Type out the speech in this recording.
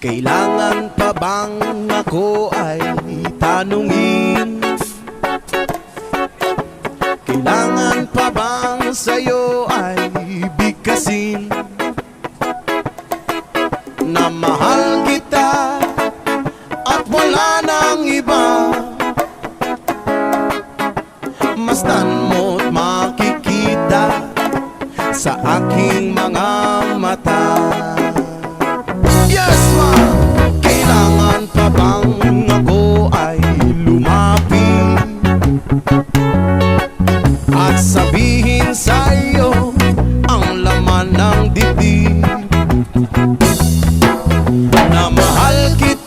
Kailangan pa bang ako ay tanungin? Kailangan pa bang sa'yo ay bigkasin na mahal kita at wala nang iba? Masdan mo't makikita sa aking mga mata. Yes, ma! Kailangan pa bang ako ay lumapit at sabihin sa'yo ang laman ng dibdib na mahal kita